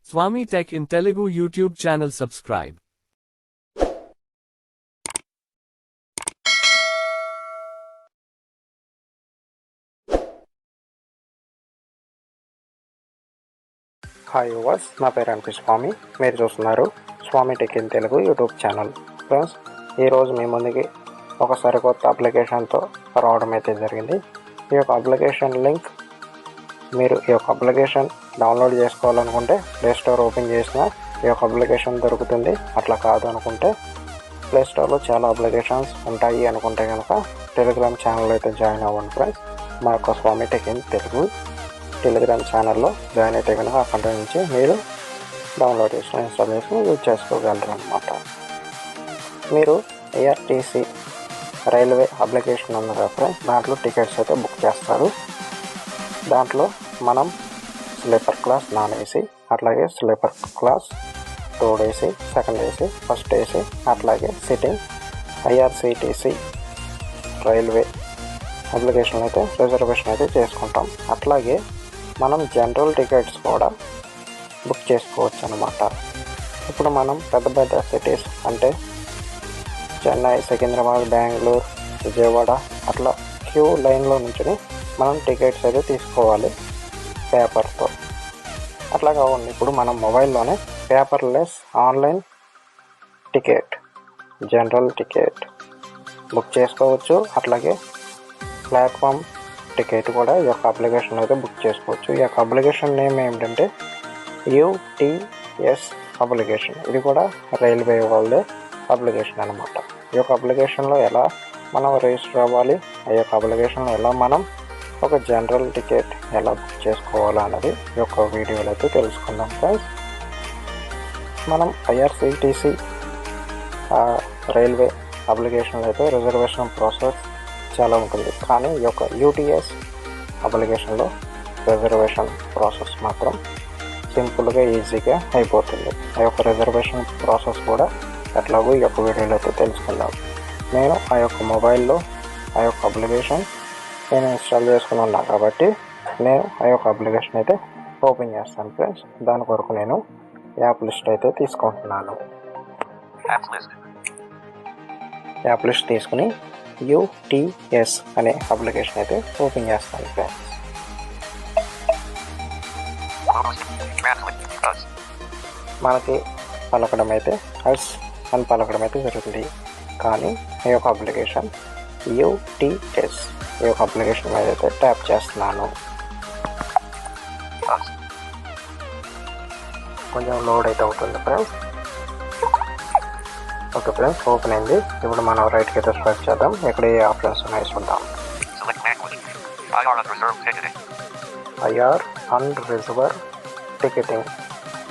Swami Tech in Telugu YouTube channel subscribe. Hi yours, నా పేరు స్వామి. మీరు చూస్తున్నారు Swami Tech in Telugu YouTube channel. Friends, ఈరోజు మీ ముందుకి ఒక సరికొత్త అప్లికేషన్తో రావడం అయితే జరిగింది. ఈ యొక్క అప్లికేషన్ లింక్ మీరు ఈ యొక్క అప్లికేషన్ డౌన్లోడ్ చేసుకోవాలనుకుంటే ప్లేస్టోర్ ఓపెన్ చేసిన ఈ యొక్క అప్లికేషన్ దొరుకుతుంది. అట్లా కాదు అనుకుంటే ప్లేస్టోర్లో చాలా అప్లికేషన్స్ ఉంటాయి అనుకుంటే కనుక టెలిగ్రామ్ ఛానల్ అయితే జాయిన్ అవ్వండి ఫ్రెండ్స్. మా యొక్క స్వామి టెక్ ఇన్ తెలుగు టెలిగ్రామ్ ఛానల్లో జాయిన్ అయితే కనుక అక్కడ నుంచి మీరు డౌన్లోడ్ చేసుకుని ఇన్స్టాల్ చేసుకుని యూజ్ చేసుకోగలరు అన్నమాట. మీరు IRCTC రైల్వే అప్లికేషన్ ఉంది కదా ఫ్రెండ్స్, దాంట్లో టికెట్స్ అయితే బుక్ చేస్తారు. దాంట్లో మనం స్లీపర్ క్లాస్, నాన్ ఏసీ, అట్లాగే sleeper class, third AC, second AC, first AC, అట్లాగే సిట్టింగ్ IRCTC రైల్వే అప్లికేషన్ అయితే రిజర్వేషన్ అయితే చేసుకుంటాం. అట్లాగే మనం జనరల్ టికెట్స్ కూడా బుక్ చేసుకోవచ్చు అన్నమాట. ఇప్పుడు మనం పెద్ద పెద్ద సిటీస్ అంటే చెన్నై, సికింద్రాబాద్, బెంగళూరు, విజయవాడ అట్లా క్యూ లైన్లో నుంచి మనం టికెట్స్ అయితే తీసుకోవాలి పేపర్తో. అట్లా కావాలి ఇప్పుడు మనం మొబైల్లోనే paperless online ticket, general ticket book చేసుకోవచ్చు. అట్లాగే ప్లాట్ఫామ్ టికెట్ కూడా ఈ యొక్క అప్లికేషన్ అయితే బుక్ చేసుకోవచ్చు. ఈ యొక్క అప్లికేషన్ నేమ్ ఏమిటంటే UTS అప్లికేషన్. ఇది కూడా రైల్వే వాళ్ళదే అప్లికేషన్ అనమాట. ఈ యొక్క అప్లికేషన్లో ఎలా మనం రిజిస్టర్ అవ్వాలి, ఆ యొక్క అప్లికేషన్లో ఎలా మనం ఒక జనరల్ టికెట్ ఎలా బుక్ చేసుకోవాలో అన్నది ఈ యొక్క వీడియోలో అయితే తెలుసుకుందాం ఫ్రెండ్స్. మనం IRCTC రైల్వే అప్లికేషన్లో అయితే రిజర్వేషన్ ప్రాసెస్ చాలా ఉంటుంది. కానీ ఈ యొక్క UTS అప్లికేషన్లో రిజర్వేషన్ ప్రాసెస్ మాత్రం సింపుల్గా ఈజీగా అయిపోతుంది. ఆ యొక్క రిజర్వేషన్ ప్రాసెస్ కూడా ఎట్లాగో ఈ యొక్క వీడియోలో అయితే తెలుసుకుందాం. నేను ఆ యొక్క మొబైల్లో ఆ యొక్క అప్లికేషన్ నేను ఇన్స్టాల్ చేసుకుని ఉన్నాను కాబట్టి నేను ఆ యొక్క అప్లికేషన్ అయితే ఓపెన్ చేస్తాను ఫ్రెండ్స్. దాని కొరకు నేను యాప్ లిస్ట్ అయితే తీసుకుంటున్నాను. యాప్ లిస్ట్ తీసుకుని UTS అనే అప్లికేషన్ అయితే ఓపెన్ చేస్తాను ఫ్రెండ్స్. మనకి పలకడం అయితే హస్ అని పలకడం అయితే జరుగుతుంది. కానీ ఈ యొక్క అప్లికేషన్ UTS ఈ యొక్క అప్లికేషన్ మీద అయితే ట్యాప్ చేస్తున్నాను. కొంచెం లోడ్ అయితే అవుతుంది ఫ్రెండ్స్. ఓకే ఫ్రెండ్స్, ఓపెన్ అయింది. ఇప్పుడు మనం రైట్కి అయితే స్వైప్ చేద్దాం. ఇక్కడ ఏ ఆప్షన్స్ ఉన్నాయో చూద్దాం. IR అండ్ రిజర్వ్ టికెటింగ్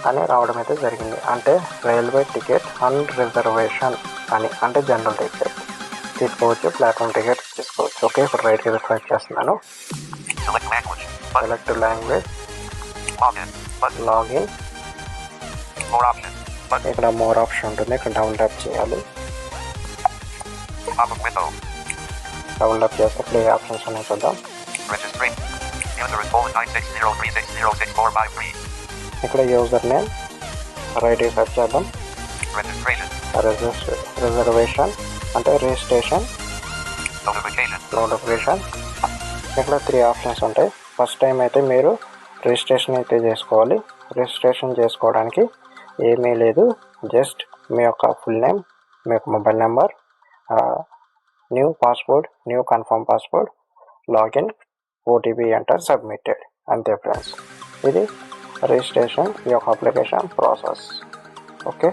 అని రావడం అయితే జరిగింది. అంటే రైల్వే టికెట్ అండ్ రిజర్వేషన్ అని, అంటే జనరల్ టికెట్ తీసుకోవచ్చు, ప్లాట్ఫామ్ టికెట్ తీసుకోవచ్చు. ఓకే, ఇప్పుడు రైట్కి అయితే స్వైప్ చేస్తున్నాను. సెలెక్ట్ లాంగ్వేజ్, లాగిన్, ఇక్కడ మోర్ ఆప్షన్ ఉంటుంది. ఇక్కడ డబుల్ ట్యాప్ చేయాలి. డబుల్ ట్యాప్ చేస్తే ప్లే ఆప్షన్స్ ఉన్నాయి చూద్దాం. ఇక్కడ యూజర్ నేమ్ రైట్కి టచ్ చేద్దాం. రిజర్వేషన్ అంటే రిజిస్ట్రేషన్, నోటిఫికేషన్. ఇక్కడ 3 ఆప్షన్స్ ఉంటాయి. ఫస్ట్ టైం అయితే మీరు రిజిస్ట్రేషన్ అయితే చేసుకోవాలి. రిజిస్ట్రేషన్ చేసుకోవడానికి ఏమీ లేదు, జస్ట్ మీ యొక్క ఫుల్ నేమ్, మీ యొక్క mobile number, new password, new confirm password, login, OTP enter, submitted, అంతే ఫ్రెండ్స్. ఇది రిజిస్ట్రేషన్ ఈ యొక్క అప్లికేషన్ ప్రాసెస్. ఓకే,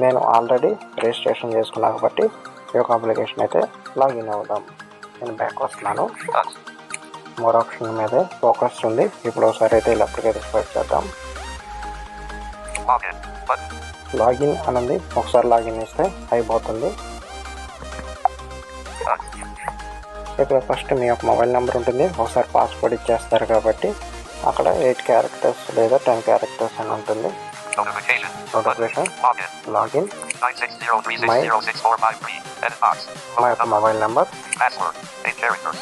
నేను ఆల్రెడీ రిజిస్ట్రేషన్ చేసుకున్నాను కాబట్టి ఈ యొక్క అప్లికేషన్ అయితే లాగిన్ అవుదాం. నేను బ్యాక్ వస్తున్నాను. మోర్ ఆప్షన్ మీద ఫోకస్ ఉంది. ఇప్పుడు ఒకసారి అయితే ఇలా అప్లికేషన్ స్వైప్ చేద్దాం. లాగిన్ అనేది ఒకసారి లాగిన్ ఇస్తే అయిపోతుంది. ఇక్కడ ఫస్ట్ మీ యొక్క మొబైల్ నెంబర్ ఉంటుంది. ఒకసారి పాస్వర్డ్ ఇచ్చేస్తారు కాబట్టి అక్కడ 8 క్యారెక్టర్స్ లేదా 10 క్యారెక్టర్స్ అని ఉంటుంది. నోటిఫికేషన్, లాగిన్, మా యొక్క మొబైల్ నెంబర్,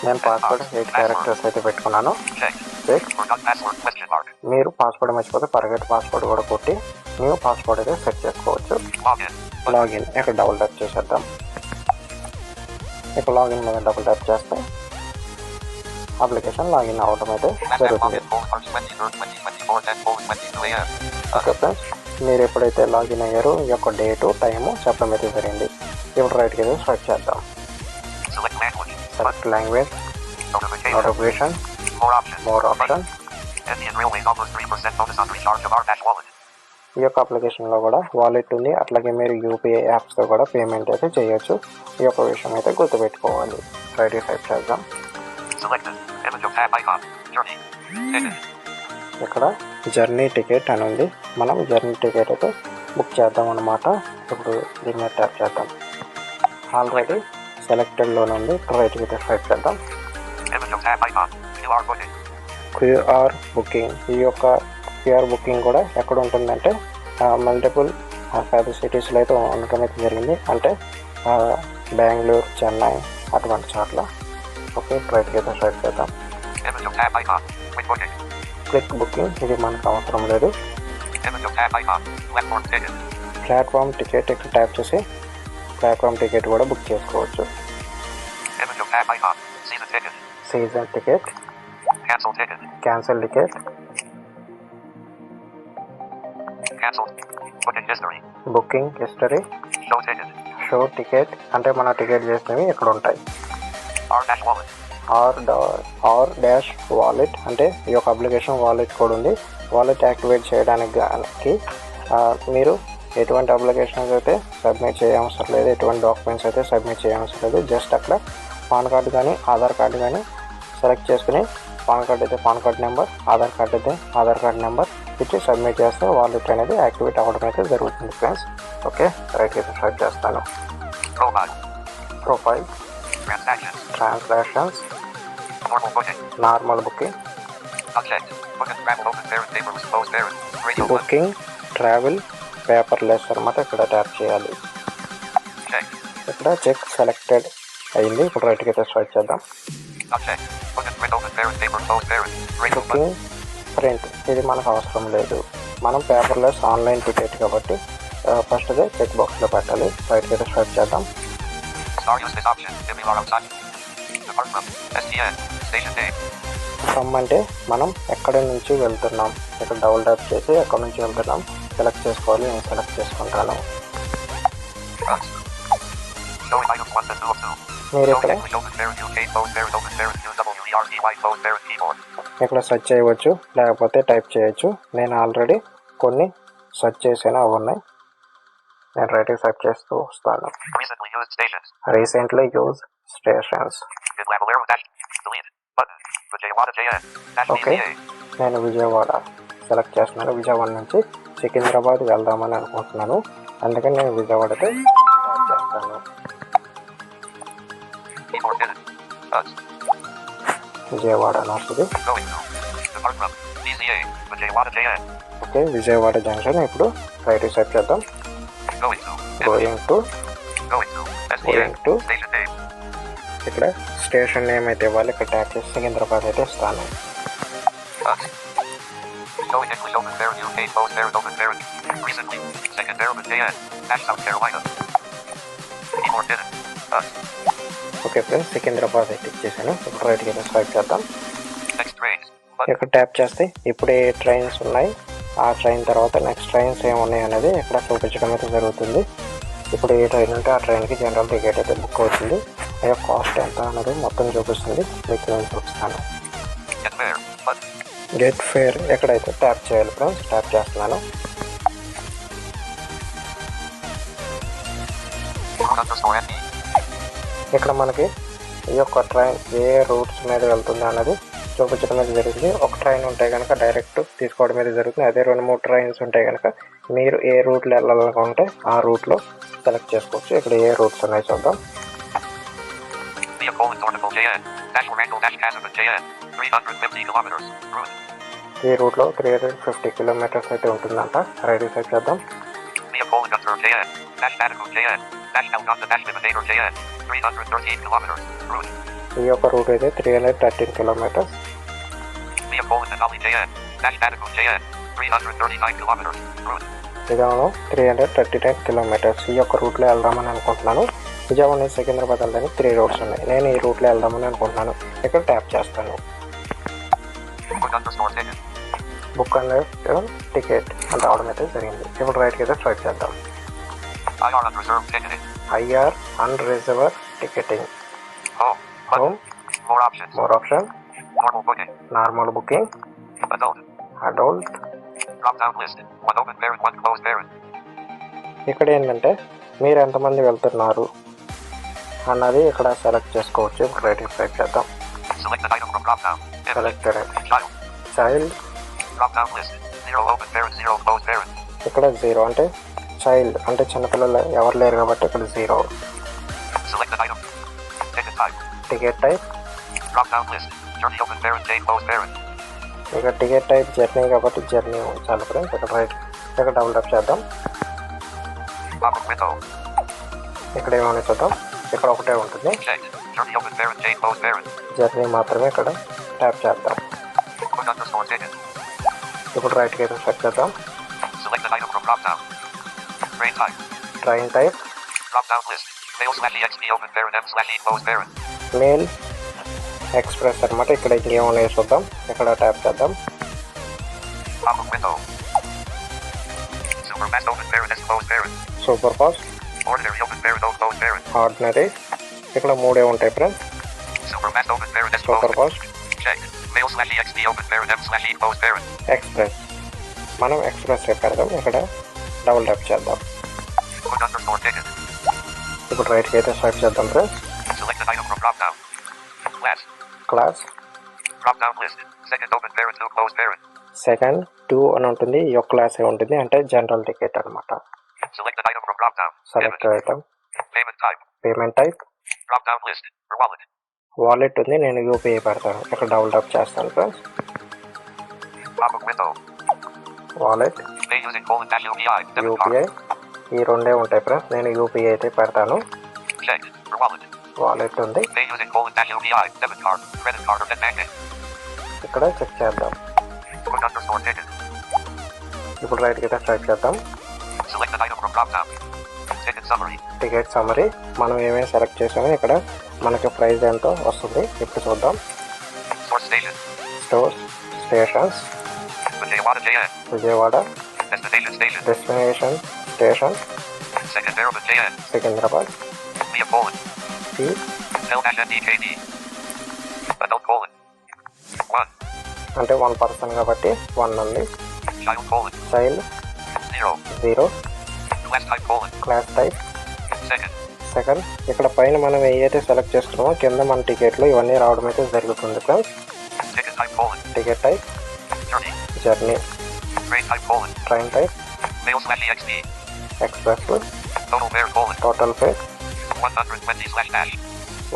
నేను పాస్వర్డ్ 8 క్యారెక్టర్స్ అయితే పెట్టుకున్నాను. మిస్టేక్. మీరు పాస్వర్డ్ మర్చిపోతే ఫర్గెట్ పాస్వర్డ్ కూడా కొట్టి న్యూ పాస్వర్డ్ అయితే సెట్ చేసుకోవచ్చు. లాగిన్ ఇక్కడ డబుల్ ట్యాప్ చేసేద్దాం. ఇక్కడ లాగిన్ మీద డబుల్ ట్యాప్ చేస్తే అప్లికేషన్ లాగిన్ అవ్వడం అయితే జరుగుతుంది. ఓకే ఫ్రెండ్స్, మీరు ఎప్పుడైతే లాగిన్ అయ్యారో ఈ యొక్క డేటు టైము చెప్పడం అయితే జరిగింది. ఇప్పుడు రైట్కి అయితే స్టార్ట్ చేద్దాం. Select language, notification, more option. ఈ యొక్క అప్లికేషన్లో కూడా వాలెట్ ఉంది, అట్లాగే మీరు యూపీఐ యాప్స్తో కూడా పేమెంట్ అయితే చేయొచ్చు. ఈ యొక్క విషయం అయితే గుర్తుపెట్టుకోవాలి. రైట్ టైప్ చేద్దాం. ఇక్కడ జర్నీ టికెట్ అని ఉంది, మనం జర్నీ టికెట్ అయితే బుక్ చేద్దాం అన్నమాట. ఇప్పుడు దీని మీద ట్యాప్ చేద్దాం. ఆల్రెడీ సెలెక్టెడ్లోనే ఉంది, రైట్కి అయితే స్వైప్ చేద్దాం. క్యూఆర్ బుకింగ్, ఈ యొక్క క్యూఆర్ బుకింగ్ కూడా ఎక్కడ ఉంటుందంటే మల్టిపుల్ పెద్ద సిటీస్లో అయితే ఉండటం అయితే జరిగింది, అంటే బెంగళూరు, చెన్నై అటువంటి చోట్ల. ఓకే, రైట్కి అయితే స్వైప్ చేద్దాం. క్లిక్ బుకింగ్, ఇది మనకు అవసరం లేదు. ప్లాట్ఫామ్ టికెట్, ఇక్కడ ట్యాప్ చేసి ప్లాట్ఫామ్ టికెట్ కూడా బుక్ చేసుకోవచ్చు. Season ticket, cancel ticket, booking history, show ticket, అంటే మన టికెట్ చేసినవి ఇక్కడ ఉంటాయి. ఆర్ డాష్ వాలెట్, అంటే ఈ యొక్క అప్లికేషన్ వాలెట్ కూడా ఉంది. వాలెట్ యాక్టివేట్ చేయడానికి మీరు ఎటువంటి అప్లికేషన్స్ అయితే సబ్మిట్ చేయవసరం లేదు, ఎటువంటి డాక్యుమెంట్స్ అయితే సబ్మిట్ చేయవసరం లేదు. జస్ట్ అక్కడ పాన్ కార్డు కానీ ఆధార్ కార్డు కానీ సెలెక్ట్ చేసుకుని పాన్ కార్డు అయితే pan card number, Aadhaar card అయితే ఆధార్ కార్డు నెంబర్ ఇచ్చి సబ్మిట్ చేస్తే వాలెట్ అనేది యాక్టివేట్ అవ్వడం అయితే జరుగుతుంది ఫ్రెండ్స్. ఓకే, రైట్ అయితే స్టార్ట్ చేస్తాను. Profile, transactions, normal booking, booking travel paperless అనమాట. ఇక్కడ ట్యాప్ చేయాలి. ఇక్కడ చెక్ సెలెక్టెడ్ అయింది. ఇప్పుడు రైట్కి అయితే స్టార్ట్ చేద్దాం. బుకింగ్ ప్రింట్, ఇది మనకు అవసరం లేదు, మనం పేపర్లెస్ ఆన్లైన్ టికెట్ కాబట్టి ఫస్ట్ అదే చెక్ బాక్స్లో పెట్టాలి. రైట్కి అయితే స్టార్ట్ చేద్దాం. ఫ్రమ్ అంటే మనం ఎక్కడి నుంచి వెళ్తున్నాం, ఇక్కడ డబుల్ ట్యాప్ చేసి ఎక్కడి నుంచి వెళ్తున్నాం సెలెక్ట్ చేసుకోవాలి. నేను సెలెక్ట్ చేసుకుంటాను. మీరు ఇక్కడ సెర్చ్ చేయవచ్చు, లేకపోతే టైప్ చేయొచ్చు. నేను ఆల్రెడీ కొన్ని సెర్చ్ చేసాను, అవి ఉన్నాయి. నేను రైట్కి సెర్చ్ చేస్తూ వస్తాను. Recently use stations. ఓకే, నేను విజయవాడ సెలెక్ట్ చేస్తున్నాను. విజయవాడ నుంచి సికింద్రాబాద్ వెళ్దామని అనుకుంటున్నాను, అందుకని నేను విజయవాడతో చేస్తాను. విజయవాడ అని వస్తుంది. Okay, Vijayawada junction. ఇప్పుడు రైట్ సెట్ చేద్దాం. గోయింగ్ టు ఇక్కడ స్టేషన్ నేమ్ అయితే ఇవ్వాలి. ఇక్కడ ట్యాప్ చేసి సికింద్రాబాద్ అయితే ఇస్తాను. ఓకే ఫ్రెండ్స్, సికింద్రాబాద్ అయితే ఇచ్చేసాను. ఇప్పుడు రైట్కి అయితే స్వైప్ చేద్దాం. ఇక్కడ ట్యాప్ చేస్తే ఇప్పుడు ఏ ట్రైన్స్ ఉన్నాయి, ఆ ట్రైన్ తర్వాత నెక్స్ట్ ట్రైన్స్ ఏమున్నాయి అనేది ఇక్కడ చూపించడం అయితే జరుగుతుంది. ఇప్పుడు ఏ ట్రైన్ ఉంటే ఆ ట్రైన్కి జనరల్ టికెట్ అయితే బుక్ అవుతుంది. అయ్యో కాస్ట్ ఎంత అనేది మొత్తం చూపిస్తుంది. మీకు నేను చూపిస్తాను. గెట్ ఫేర్ ఎక్కడైతే ట్యాప్ చేయాలి ఫ్రెండ్స్, ట్యాప్ చేస్తున్నాను. ఇక్కడ మనకి ఈ యొక్క ట్రైన్ ఏ రూట్స్ మీద వెళ్తుంది అన్నది చూపించడం మీద జరుగుతుంది. ఒక ట్రైన్ ఉంటే కనుక డైరెక్ట్ తీసుకోవడం మీద జరుగుతుంది. అదే 2-3 ట్రైన్స్ ఉంటాయి కనుక మీరు ఏ రూట్లో వెళ్ళాలనుకుంటే ఆ రూట్లో సెలెక్ట్ చేసుకోవచ్చు. ఇక్కడ ఏ రూట్స్ ఉన్నాయి చూద్దాం. ఈ రూట్లో 350 కిలోమీటర్స్ అయితే ఉంటుందంట. రైట్ సైడ్ చేద్దాం. ఈ యొక్క రూట్ అయితే 313 kilometres. JN. 339 kilometers. Route. Vijayawada 339 kilometres. ఈ యొక్క రూట్లో వెళ్దామని అనుకుంటున్నాను. విజయవాడ నుంచి సికింద్రాబాద్ వెళ్ళడానికి 3 రూట్స్ ఉన్నాయి. నేను ఈ రూట్లో వెళ్దామని అనుకుంటున్నాను. ఇక్కడ ట్యాప్ చేస్తాను. బుక్ అనే టికెట్ అని రావడం అయితే జరిగింది. ఇప్పుడు రైట్కి అయితే స్వైప్ చేద్దాం. IR unreserved ticketing. Home. More options. More option. Normal booking. Normal booking. Adult. Drop down list. One open parent, one closed parent. ఇక్కడ ఏంటంటే మీరు ఎంతమంది వెళ్తున్నారు అన్నది ఇక్కడ సెలెక్ట్ చేసుకోవచ్చు. ఇప్పుడు రైట్కి స్వైప్ చేద్దాం. Selected item from drop down. Selected Child. Child. Drop down list. 0 open parent, 0 closed parent. ఇక్కడ 0 అంటే చైల్డ్ అంటే చిన్నపిల్లలు ఎవరు లేరు కాబట్టి ఇక్కడ 0. Selected item. Ticket type. Ticket type. Drop down list. Journey open parent, J closed parent. ఇక్కడ ticket type journey కాబట్టి జర్నీ చాలు ఫ్రెండ్స్. ఇక్కడ రైట్ ఇక్కడ డబుల్ ట్యాప్ చేద్దాం. Pop-up window. ఇక్కడ ఏమైనా చూద్దాం. ఇక్కడ ఒకటే ఉంటుంది. Checked. Journey open parent, J closed parent. Journey మాత్రమే ఇక్కడ ట్యాప్ చేద్దాం. Put underscore ticket. ఇప్పుడు రైట్కి అయితే సెట్ చేద్దాం. Selected item from drop down. Train type. Train type. Drop down list. Mail/EXP open parent, M/E closed parent. Mail express అనమాట. ఇక్కడ ఇంకేమైనా చూద్దాం. ఇక్కడ ట్యాప్ చేద్దాం. Pop-up window. Superfast open parent, S closed parent. Super fast. Ordinary open parent, O closed parent. Ordinary. ఇక్కడ 3 ఉంటాయి friends. Superfast open parent, S super closed. Fast. Checked. Mail/EXP open parent, M/E closed parent. Express. మనం express పెడదాం. ఇక్కడ double tap చేద్దాం. Put underscore ticket. ఇప్పుడు రైట్కి అయితే swipe చేద్దాం friends. Selected item from drop down. Class. Class. Drop down list. Second open parent, 2 closed parent. Second 2 అని ఉంటుంది. ఈ యొక్క క్లాసే ఉంటుంది అంటే జనరల్ టికెట్ అనమాట. Selected item from drop down. Select item. Payment type. Payment type. Drop down list. For wallet. Wallet ఉంది. నేను యూపీఐ పెడతాను. ఇక్కడ డబుల్ ట్యాప్ చేస్తాను friends. Pop-up window. Wallet. Pay using :UPI. Debit UPI. card. ఈ రెండే ఉంటాయి friends. నేను UPI అయితే పెడతాను. Checked. For wallet. వాలెట్ ఉంది. Pay using :UPI. Debit card. Credit card or net banking. ఇక్కడ చెక్ చేద్దాం. Put underscore ticket. ఇప్పుడు రైట్కి అయితే స్వైప్ చేద్దాం. Selected item from drop down. Ticket summary. Ticket summary. మనం ఏమేమి సెలెక్ట్ చేసామో ఇక్కడ మనకి ప్రైస్ ఎంతో వస్తుంది. ఇప్పుడు చూద్దాం. Source station. Stores. Stations. Vijayawada, JN. Vijayawada. Destination station. Destination station. Second Arab, JN. Secunderabad. Via Poland. ఈ L-NDKD. Adult Poland. 1. అంటే 1 పర్సన్ కాబట్టి 1 ఉంది. Child Poland. Child 0. 0. Class type Poland. Clause type. Second. Second. ఇక్కడ పైన మనం ఏదైతే సెలెక్ట్ చేసుకున్నామో కింద మన టికెట్లు ఇవన్నీ రావడం అయితే జరుగుతుంది friends. Ticket type Poland. Ticket type. Journey. Journey. Train type Poland. Train type. Mail/EXP. Express. Total fare Poland. Total fair 120/dash.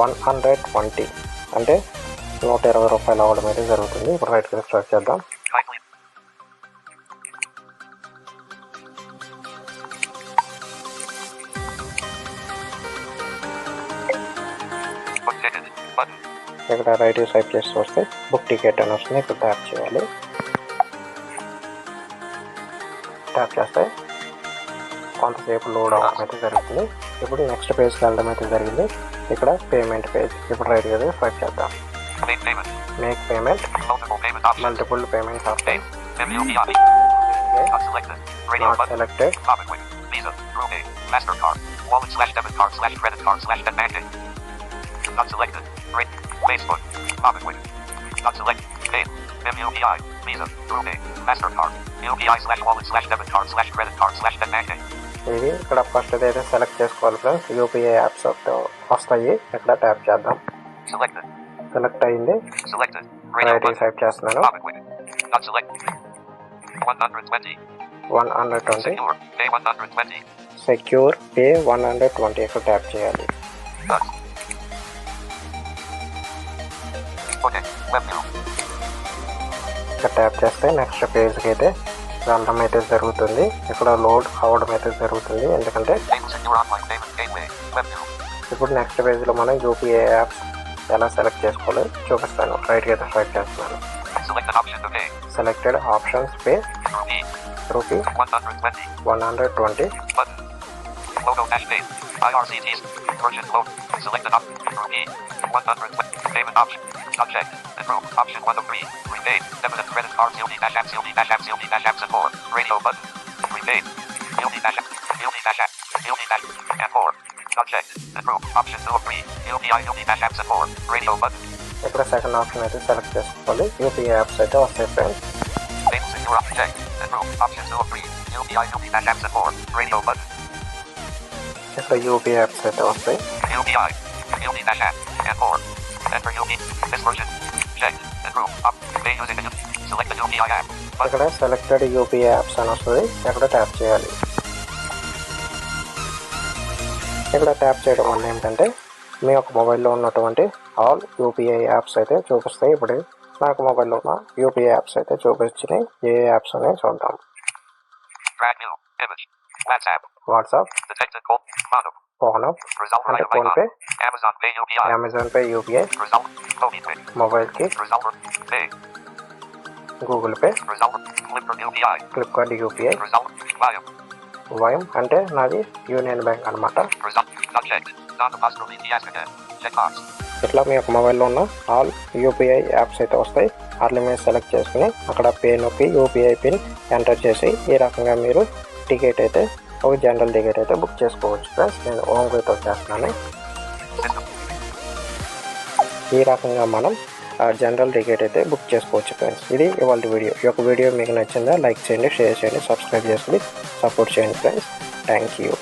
120 అంటే 120 రూపాయలు అవ్వడం అయితే జరుగుతుంది. ఇప్పుడు రైట్ కి స్టార్ట్ చేద్దాం. Kindly. Book ticket. Button. ఇక్కడ రైట్ స్వైప్ చేసి వస్తే బుక్ టికెట్ అని వస్తుంది. ఇప్పుడు ట్యాప్ చేయాలి. ట్యాప్ చేస్తే కొంతసేపు లోడ్ అవ్వడం అయితే జరుగుతుంది. ఇప్పుడు నెక్స్ట్ పేజ్కి వెళ్ళడం అయితే జరిగింది. ఇక్కడ పేమెంట్ పేజ్. ఇప్పుడు రైట్ కదా స్వైప్ చేద్దాం. Make payment. Make payment. Multiple payment options. Multiple payments option. MUPI. Not selected. Radio not button. Selected. Topic with Visa, Rupee, MasterCard, Wallet/debit card/credit card/net banking. Not selected. Rate. Facebook. Topic with. Not selected. Pay. MUPI. Visa, Rupee, MasterCard, UPI/wallet/debit card/credit card/net banking. ఇది ఇక్కడ first అయితే select చేసుకోవాలి friends. UPI apps వస్తాయి. ఇక్కడ tap చేద్దాం. Selected. Select అయింది. Selected. Radio right button. Type చేస్తున్నాను. Topic with. Not selected. 120. 120. Secure. Pay 120. Secure pay 120. ఇక్కడ ట్యాప్ చేయాలి. Done. Okay. Web view. ఇక్కడ ట్యాప్ చేస్తే నెక్స్ట్ పేజ్కి అయితే వెళ్ళడం అయితే జరుగుతుంది. ఇక్కడ లోడ్ అవ్వడం అయితే జరుగుతుంది. ఎందుకంటే Enable secure online payment gateway. Web view. ఇప్పుడు నెక్స్ట్ పేజ్లో మనం యూపీఐ యాప్స్ ఎలా సెలెక్ట్ చేసుకోవాలో చూపిస్తాను. రైట్కి అయితే స్వైప్ చేస్తున్నాను. Selected option to pay. Selected options pay. Rupee 120. Button. Logo dash pay. IRCTC. Purchase logo. Selected option. Rupee 120. Payment option. Subject. Approve. Option 1 of 3. Repaid. Debit and credit cards. Guilty dash apps. Guilty dash apps. Guilty dash apps and more. Radio button. Repaid. Guilty dash apps. Guilty dash apps. Guilty dash and more. Subject. Approve. Option 2 of 3. Guilty dash apps and more. Radio button. ఇక్కడ second option అయితే select చేసుకోవాలి. UPI apps అయితే వస్తాయి friends. Payment secure object. Approve. Option 2 of 3. Guilty dash apps and more. Radio button. ఇక్కడ UPI apps అయితే వస్తాయి. Guilty dash app and more. Enter UPI. This version. Check. Approve. Pay using the select the UPI app. ఇక్కడ selected UPI apps అని వస్తుంది. ఇక్కడ tap చేయాలి. ఇక్కడ tap చేయడం వల్ల ఏంటంటే మీ యొక్క మొబైల్లో ఉన్నటువంటి ఆల్ యూపీఐ యాప్స్ అయితే చూపిస్తాయి. ఇప్పుడు నాకు మొబైల్లో ఉన్న యూపీఐ యాప్స్ అయితే చూపించినాయి. ఏ యాప్స్ అనేవి చూద్దాం. వాట్సాప్, ఫోన్ అంటే ఫోన్పే, అమెజాన్ పే యూపీఐ, మొబైల్కి గూగుల్ పే, ఫ్లిప్కార్ట్ యూపీఐ, వైమ్ అంటే నాది యూనియన్ బ్యాంక్ అనమాట. ఇట్లా మీ యొక్క మొబైల్లో ఉన్న ఆల్ యూపీఐ యాప్స్ అయితే వస్తాయి. అట్లా మీరు సెలెక్ట్ చేసుకుని అక్కడ పే నొక్కి యూపీఐ పిన్ ఎంటర్ చేసి ఈ రకంగా మీరు టికెట్ అయితే ఒక జనరల్ టికెట్ అయితే బుక్ చేసుకోవచ్చు ఫ్రెండ్స్. నేను ఓంగోతో వచ్చేస్తున్నాను. ఈ రకంగా మనం జనరల్ టికెట్ అయితే బుక్ చేసుకోవచ్చు ఫ్రెండ్స్. ఇది ఇవాళ వీడియో. ఈ యొక్క వీడియో మీకు నచ్చిందా లైక్ చేయండి, షేర్ చేయండి, సబ్స్క్రైబ్ చేసుకుని సపోర్ట్ చేయండి ఫ్రెండ్స్. Thank you.